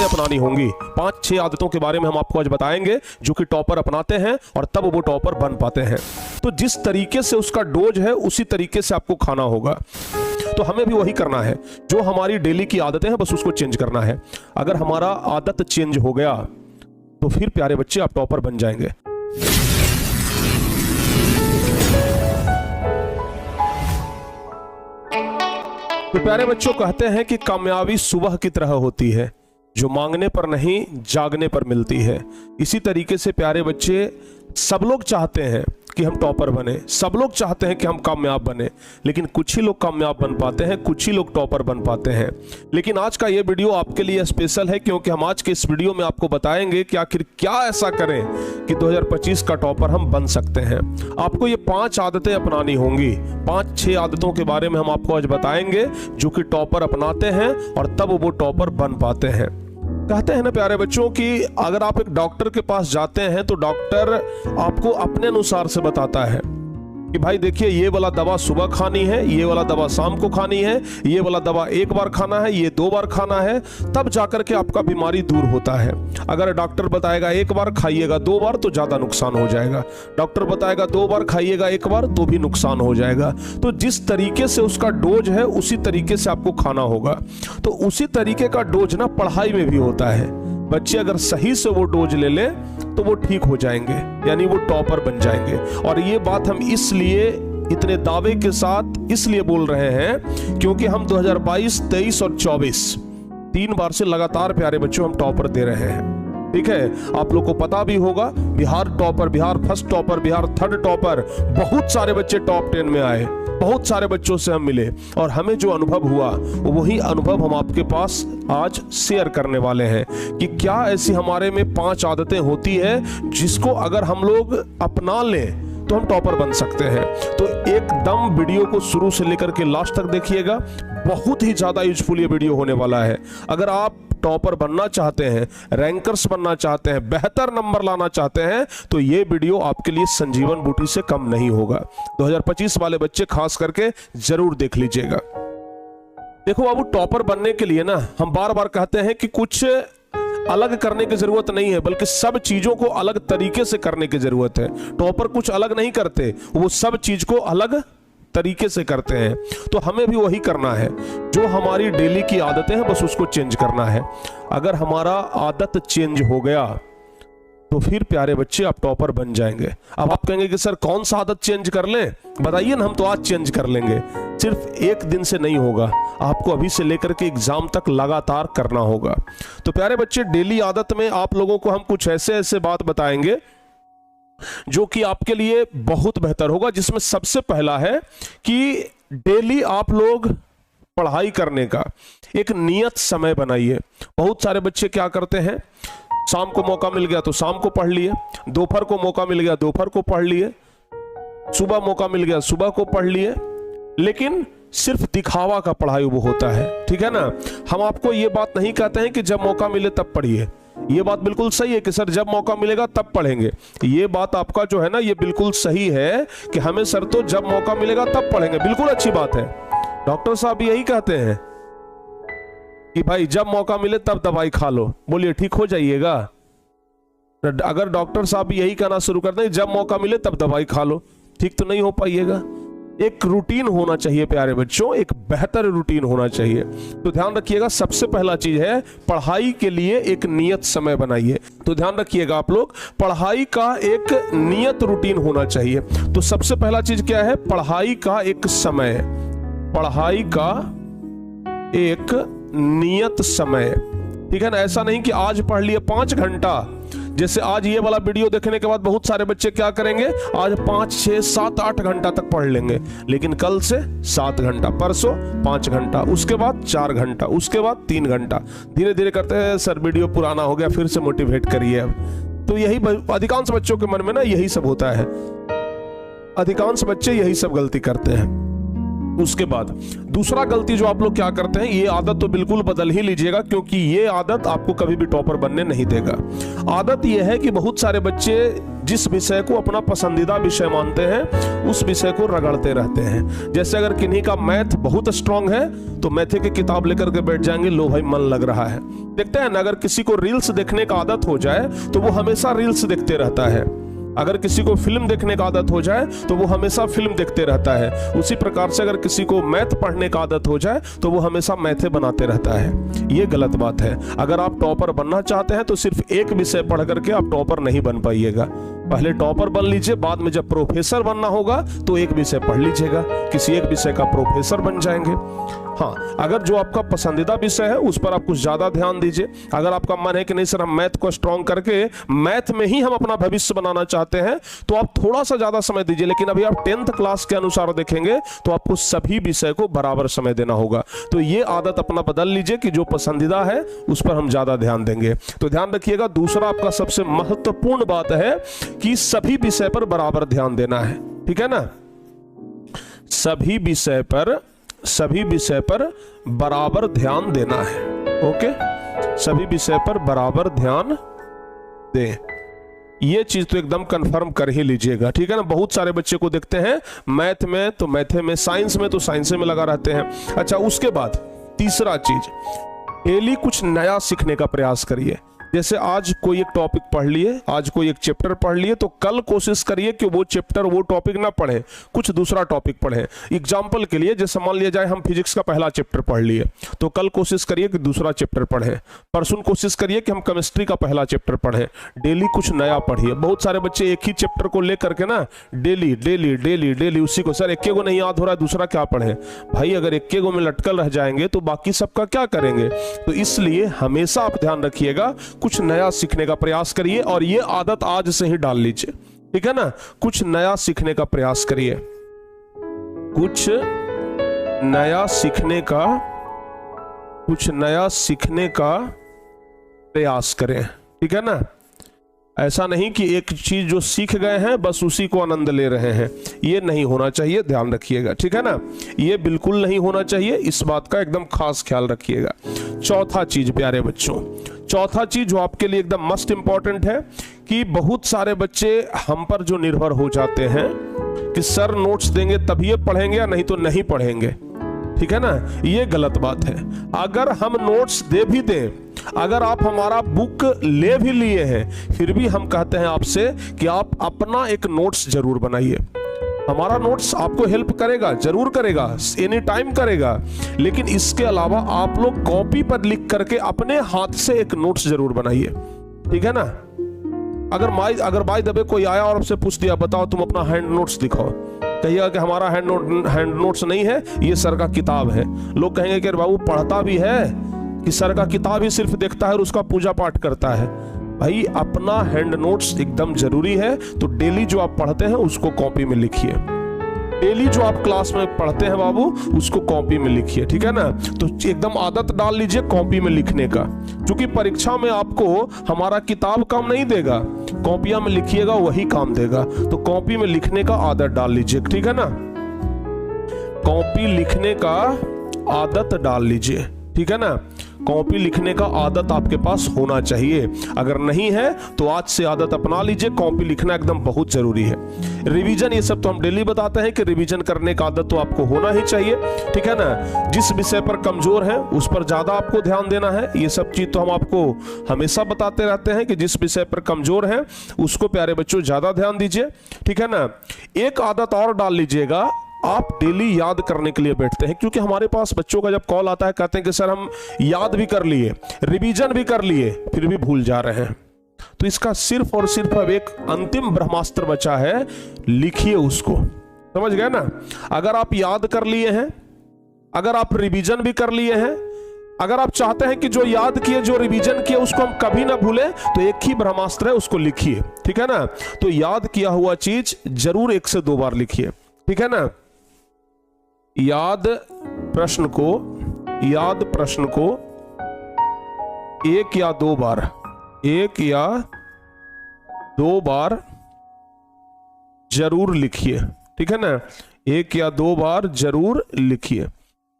आदतें अपनानी होंगी। 5-6 आदतों के बारे में हम आपको आज बताएंगे जो कि टॉपर अपनाते हैं और तब वो टॉपर बन पाते हैं। तो जिस तरीके से उसका डोज है उसी तरीके से आपको खाना होगा। तो हमें भी वही करना है, जो हमारी डेली की आदतें हैं बस उसको चेंज करना है। अगर हमारा आदत चेंज हो गया तो फिर प्यारे बच्चे आप टॉपर बन जाएंगे। तो प्यारे बच्चों, कहते हैं कि कामयाबी सुबह की तरह होती है, जो मांगने पर नहीं जागने पर मिलती है। इसी तरीके से प्यारे बच्चे, सब लोग चाहते हैं कि हम टॉपर बने, सब लोग चाहते हैं कि हम कामयाब बने, लेकिन कुछ ही लोग कामयाब बन पाते हैं, कुछ ही लोग टॉपर बन पाते हैं। लेकिन आज का ये वीडियो आपके लिए स्पेशल है, क्योंकि हम आज के इस वीडियो में आपको बताएंगे कि आखिर क्या ऐसा करें कि 2025 का टॉपर हम बन सकते हैं। आपको ये 5 आदतें अपनानी होंगी। 5-6 आदतों के बारे में हम आपको आज बताएंगे जो कि टॉपर अपनाते हैं और तब वो टॉपर बन पाते हैं। कहते हैं ना प्यारे बच्चों कि अगर आप एक डॉक्टर के पास जाते हैं तो डॉक्टर आपको अपने अनुसार से बताता है कि भाई देखिए, ये वाला दवा सुबह खानी है, ये वाला दवा शाम को खानी है, ये वाला दवा 1 बार खाना है, ये 2 बार खाना है, तब जाकर के आपका बीमारी दूर होता है। अगर डॉक्टर बताएगा 1 बार खाइएगा 2 बार तो ज्यादा नुकसान हो जाएगा, डॉक्टर बताएगा 2 बार खाइएगा 1 बार तो भी नुकसान हो जाएगा। तो जिस तरीके से उसका डोज है उसी तरीके से आपको खाना होगा। तो उसी तरीके का डोज ना पढ़ाई में भी होता है। बच्चे अगर सही से वो डोज ले ले तो वो ठीक हो जाएंगे, यानी वो टॉपर बन जाएंगे। और ये बात हम इसलिए इतने दावे के साथ इसलिए बोल रहे हैं क्योंकि हम 2022, 23 और 24 3 बार से लगातार प्यारे बच्चों हम टॉपर दे रहे हैं। ठीक है, आप लोग को पता भी होगा, Bihar topper, Bihar first topper, Bihar third topper, बहुत सारे बच्चे टॉप 10 में आए, बहुत सारे बच्चों से हम मिले और हमें जो अनुभव हुआ वही अनुभव हम आपके पास आज शेयर करने वाले हैं कि क्या ऐसी हमारे में 5 आदतें होती है जिसको अगर हम लोग अपना लें तो हम टॉपर बन सकते हैं। तो एकदम वीडियो को शुरू से लेकर के लास्ट तक देखिएगा, बहुत ही ज्यादा यूजफुल ये वीडियो होने वाला है। अगर आप टॉपर बनना चाहते हैं, रैंकर्स बनना चाहते हैं, बेहतर नंबर लाना चाहते हैं, तो ये वीडियो आपके लिए संजीवन बूटी से कम नहीं होगा। 2025 वाले बच्चे खास करके जरूर देख लीजिएगा। देखो बाबू, टॉपर बनने के लिए ना हम बार बार कहते हैं कि कुछ अलग करने की जरूरत नहीं है, बल्कि सब चीजों को अलग तरीके से करने की जरूरत है। टॉपर कुछ अलग नहीं करते, वो सब चीज को अलग तरीके से करते हैं। तो हमें भी वही करना है, जो हमारी डेली की आदतें हैं बस उसको चेंज करना है। अगर हमारा आदत चेंज हो गया तो फिर प्यारे बच्चे आप टॉपर बन जाएंगे। अब आप कहेंगे कि सर कौन सा आदत चेंज कर लें, बताइए ना, हम तो आज चेंज कर लेंगे। सिर्फ एक दिन से नहीं होगा, आपको अभी से लेकर के एग्जाम तक लगातार करना होगा। तो प्यारे बच्चे, डेली आदत में आप लोगों को हम कुछ ऐसे बात बताएंगे जो कि आपके लिए बहुत बेहतर होगा, जिसमें सबसे पहला है कि डेली आप लोग पढ़ाई करने का एक नियत समय बनाइए। बहुत सारे बच्चे क्या करते हैं, शाम को मौका मिल गया तो शाम को पढ़ लिए, दोपहर को मौका मिल गया दोपहर को पढ़ लिए, सुबह मौका मिल गया सुबह को पढ़ लिए, लेकिन सिर्फ दिखावा का पढ़ाई वो होता है। ठीक है ना, हम आपको ये बात नहीं कहते हैं कि जब मौका मिले तब पढ़िए, ये बात बिल्कुल सही है कि सर जब मौका मिलेगा तब पढ़ेंगे। ये बात आपका जो है ना, ये बिल्कुल सही है कि हमें सर तो जब मौका मिलेगा तब पढ़ेंगे, बिल्कुल अच्छी बात है। डॉक्टर साहब यही कहते हैं कि भाई जब मौका मिले तब दवाई खा लो, बोलिए ठीक हो जाइएगा। अगर डॉक्टर साहब यही कहना शुरू कर दें जब मौका मिले तब दवाई खा लो, ठीक तो नहीं हो पाइएगा। एक रूटीन होना चाहिए प्यारे बच्चों, एक बेहतर रूटीन होना चाहिए। तो ध्यान रखिएगा, सबसे पहला चीज है पढ़ाई के लिए एक नियत समय बनाइए। तो ध्यान रखिएगा आप लोग, पढ़ाई का एक नियत रूटीन होना चाहिए। तो सबसे पहला चीज क्या है, पढ़ाई का एक समय, पढ़ाई का एक नियत समय। ठीक है ना, ऐसा नहीं कि आज पढ़ लिए 5 घंटा, जैसे आज ये वाला वीडियो देखने के बाद बहुत सारे बच्चे क्या करेंगे, आज 5, 6, 7, 8 घंटा तक पढ़ लेंगे, लेकिन कल से 7 घंटा, परसों 5 घंटा, उसके बाद 4 घंटा, उसके बाद 3 घंटा, धीरे धीरे करते हैं सर वीडियो पुराना हो गया, फिर से मोटिवेट करिए। अब तो यही अधिकांश बच्चों के मन में ना यही सब होता है, अधिकांश बच्चे यही सब गलती करते हैं। उसके बाद दूसरा गलती जो आप लोग क्या करते हैं, ये आदत तो बिल्कुल बदल ही लीजिएगा, क्योंकि ये आदत आपको कभी भी टॉपर बनने नहीं देगा। आदत ये है कि बहुत सारे बच्चे जिस विषय को अपना पसंदीदा विषय मानते हैं उस विषय को रगड़ते रहते हैं। जैसे अगर किन्हीं का मैथ बहुत स्ट्रांग है तो मैथ की किताब लेकर के बैठ जाएंगे, लो भाई मन लग रहा है। देखते हैं ना, अगर किसी को रील्स देखने का आदत हो जाए तो वो हमेशा रील्स देखते रहता है। अगर किसी को फिल्म देखने का आदत हो जाए तो वो हमेशा फिल्म देखते रहता है। उसी प्रकार से अगर किसी को मैथ पढ़ने का आदत हो जाए तो वो हमेशा मैथे बनाते रहता है। ये गलत बात है। अगर आप टॉपर बनना चाहते हैं तो सिर्फ एक विषय पढ़ करके आप टॉपर नहीं बन पाइएगा। पहले टॉपर बन लीजिए, बाद में जब प्रोफेसर बनना होगा तो एक विषय पढ़ लीजिएगा, किसी एक विषय का प्रोफेसर बन जाएंगे। हाँ, अगर जो आपका पसंदीदा विषय है उस पर आप कुछ ज्यादा ध्यान दीजिए। अगर आपका मन है कि नहीं सर हम मैथ को स्ट्रॉन्ग करके मैथ में ही हम अपना भविष्य बनाना चाहते हैं तो आप थोड़ा सा ज्यादा समय दीजिए। लेकिन अभी आप 10th क्लास के अनुसार देखेंगे तो आपको सभी विषय को बराबर समय देना होगा। तो ये आदत अपना बदल लीजिए कि जो पसंदीदा है उस पर हम ज्यादा ध्यान देंगे। तो ध्यान रखिएगा, दूसरा आपका सबसे महत्वपूर्ण बात है कि सभी विषय पर बराबर ध्यान देना है। ठीक है ना, सभी विषय पर बराबर ध्यान देना है। ओके, सभी विषय पर बराबर ध्यान दें। ये चीज तो एकदम कंफर्म कर ही लीजिएगा। ठीक है ना, बहुत सारे बच्चे को देखते हैं मैथ में तो मैथे में, साइंस में तो साइंस में लगा रहते हैं। अच्छा, उसके बाद तीसरा चीज, डेली कुछ नया सीखने का प्रयास करिए। जैसे आज कोई एक टॉपिक पढ़ लिए, आज कोई एक चैप्टर पढ़ लिए, तो कल कोशिश करिए कि वो चैप्टर वो टॉपिक ना पढ़ें, कुछ दूसरा टॉपिक पढ़ें। एग्जाम्पल के लिए जैसे मान लिया जाए हम फिजिक्स का पहला चैप्टर पढ़ लिए तो कल कोशिश करिए कि दूसरा चैप्टर पढ़ें। परसों कोशिश करिए कि हम केमिस्ट्री का पहला चैप्टर पढ़ें। डेली कुछ नया पढ़िए। बहुत सारे बच्चे एक ही चैप्टर को लेकर के ना डेली डेली डेली डेली उसी को, सर इक्के को नहीं याद हो रहा है दूसरा क्या पढ़े। भाई अगर इक्के को में लटकल रह जाएंगे तो बाकी सबका क्या करेंगे। तो इसलिए हमेशा आप ध्यान रखिएगा, कुछ नया सीखने का प्रयास करिए और ये आदत आज से ही डाल लीजिए। ठीक है ना, कुछ नया सीखने का प्रयास करिए, कुछ नया सीखने का प्रयास करें। ठीक है ना, ऐसा नहीं कि एक चीज जो सीख गए हैं बस उसी को आनंद ले रहे हैं, ये नहीं होना चाहिए, ध्यान रखिएगा। ठीक है ना, ये बिल्कुल नहीं होना चाहिए, इस बात का एकदम खास ख्याल रखिएगा। चौथा चीज प्यारे बच्चों, चौथा चीज जो आपके लिए एकदम मस्ट इंपॉर्टेंट है कि बहुत सारे बच्चे हम पर जो निर्भर हो जाते हैं कि सर नोट्स देंगे तभी ये पढ़ेंगे या नहीं तो नहीं पढ़ेंगे। ठीक है ना, ये गलत बात है। अगर हम नोट्स दे भी दें, अगर आप हमारा बुक ले भी लिए हैं, फिर भी हम कहते हैं आपसे कि आप अपना एक नोट्स जरूर बनाइए। हमारा नोट्स आपको हेल्प करेगा, जरूर करेगा, एनी टाइम करेगा, लेकिन इसके अलावा आप लोग कॉपी पर लिख करके अपने हाथ से एक नोट्स जरूर बनाइए। ठीक है ना, अगर बाय द वे कोई आया और आपसे पूछ दिया बताओ तुम अपना हैंड नोट्स दिखाओ, कहिएगा कि हमारा हैंड नोट्स नहीं है, ये सर का किताब है। लोग कहेंगे कि बाबू पढ़ता भी है कि सर का किताब ही सिर्फ देखता है और उसका पूजा पाठ करता है। भाई अपना हैंड नोट्स एकदम जरूरी है। तो डेली जो आप पढ़ते हैं उसको कॉपी में लिखिए, डेली जो आप क्लास में पढ़ते हैं बाबू उसको कॉपी में लिखिए। ठीक है ना, तो एकदम आदत डाल लीजिए कॉपी में लिखने का, क्योंकि परीक्षा में आपको हमारा किताब काम नहीं देगा, कॉपियां में लिखिएगा वही काम देगा। तो कॉपी में लिखने का आदत डाल लीजिए। ठीक है ना, कॉपी लिखने का आदत डाल लीजिए। ठीक है ना, कॉपी लिखने का आदत आपके पास होना चाहिए। अगर नहीं है तो आज से आदत अपना लीजिए, कॉपी लिखना एकदम बहुत जरूरी है। रिवीजन ये सब तो हम डेली बताते हैं कि रिवीजन करने का आदत तो आपको होना ही चाहिए। ठीक है ना, जिस विषय पर कमजोर है उस पर ज्यादा आपको ध्यान देना है। ये सब चीज तो हम आपको हमेशा बताते रहते हैं कि जिस विषय पर कमजोर है उसको प्यारे बच्चों ज्यादा ध्यान दीजिए। ठीक है ना, एक आदत और डाल लीजिएगा, आप डेली याद करने के लिए बैठते हैं, क्योंकि हमारे पास बच्चों का जब कॉल आता है कहते हैं कि सर हम याद भी कर लिए, रिवीजन भी कर लिए, फिर भी भूल जा रहे हैं। तो इसका सिर्फ और सिर्फ अब एक अंतिम ब्रह्मास्त्र बचा है, लिखिए उसको। समझ गए ना, अगर आप याद कर लिए हैं, अगर आप रिवीजन भी कर लिए हैं, अगर आप चाहते हैं कि जो याद किए जो रिवीजन किए उसको हम कभी ना भूलें, तो एक ही ब्रह्मास्त्र है, उसको लिखिए। ठीक है ना, तो याद किया हुआ चीज जरूर 1 से 2 बार लिखिए। ठीक है ना, याद प्रश्न को 1 या 2 बार, 1 या 2 बार जरूर लिखिए। ठीक है ना, 1 या 2 बार जरूर लिखिए।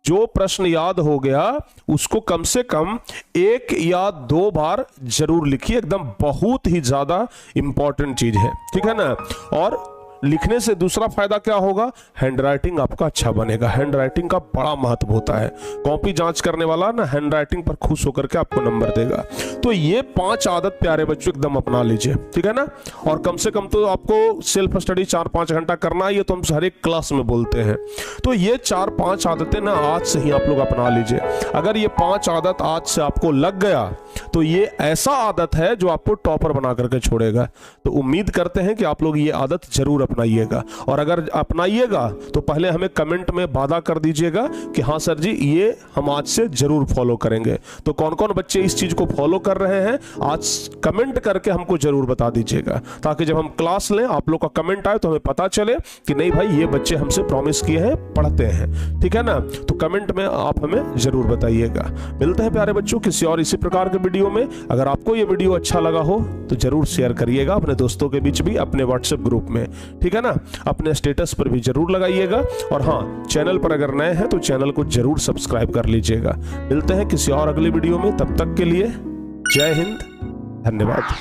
जो प्रश्न याद हो गया उसको कम से कम 1 या 2 बार जरूर लिखिए, एकदम बहुत ही ज्यादा इंपॉर्टेंट चीज है, ठीक है ना। और लिखने से दूसरा फायदा क्या होगा, हैंडराइटिंग आपका अच्छा बनेगा। हैंडराइटिंग का बड़ा महत्व होता है। कॉपी जांच करने वाला ना हैंडराइटिंग पर खुश होकर के आपको नंबर देगा। तो ये 5 आदत प्यारे बच्चों एकदम अपना लीजिए, ठीक है ना। और कम से कम तो आपको सेल्फ स्टडी 4-5 घंटा करना है, ये तो हम हर एक क्लास में बोलते हैं। तो ये 4-5 आदतें ना आज से ही आप लोग अपना लीजिए। अगर ये 5 आदत आज से आपको लग गया तो ये ऐसा आदत है जो आपको टॉपर बना करके छोड़ेगा। तो उम्मीद करते हैं कि आप लोग ये आदत जरूर अपनाइएगा। और अगर अपनाइएगा तो पहले हमें कमेंट में वादा कर दीजिएगा कि हाँ सर जी ये हम आज से जरूर फॉलो करेंगे। तो कौन कौन बच्चे इस चीज को फॉलो कर रहे हैं आज कमेंट करके हमको जरूर बता दीजिएगा, ताकि जब हम क्लास लें आप लोग का कमेंट आए तो हमें पता चले कि नहीं भाई ये बच्चे हमसे प्रॉमिस किए हैं, पढ़ते हैं, ठीक है ना। तो कमेंट में आप हमें जरूर बताइएगा। मिलते हैं प्यारे बच्चों किसी और इसी प्रकार के वीडियो में। अगर आपको ये वीडियो अच्छा लगा हो तो जरूर शेयर करिएगा अपने दोस्तों के बीच भी, अपने व्हाट्सएप ग्रुप में, ठीक है ना। अपने स्टेटस पर भी जरूर लगाइएगा। और हाँ, चैनल पर अगर नए हैं तो चैनल को जरूर सब्सक्राइब कर लीजिएगा। मिलते हैं किसी और अगले वीडियो में, तब तक के लिए जय हिंद, धन्यवाद।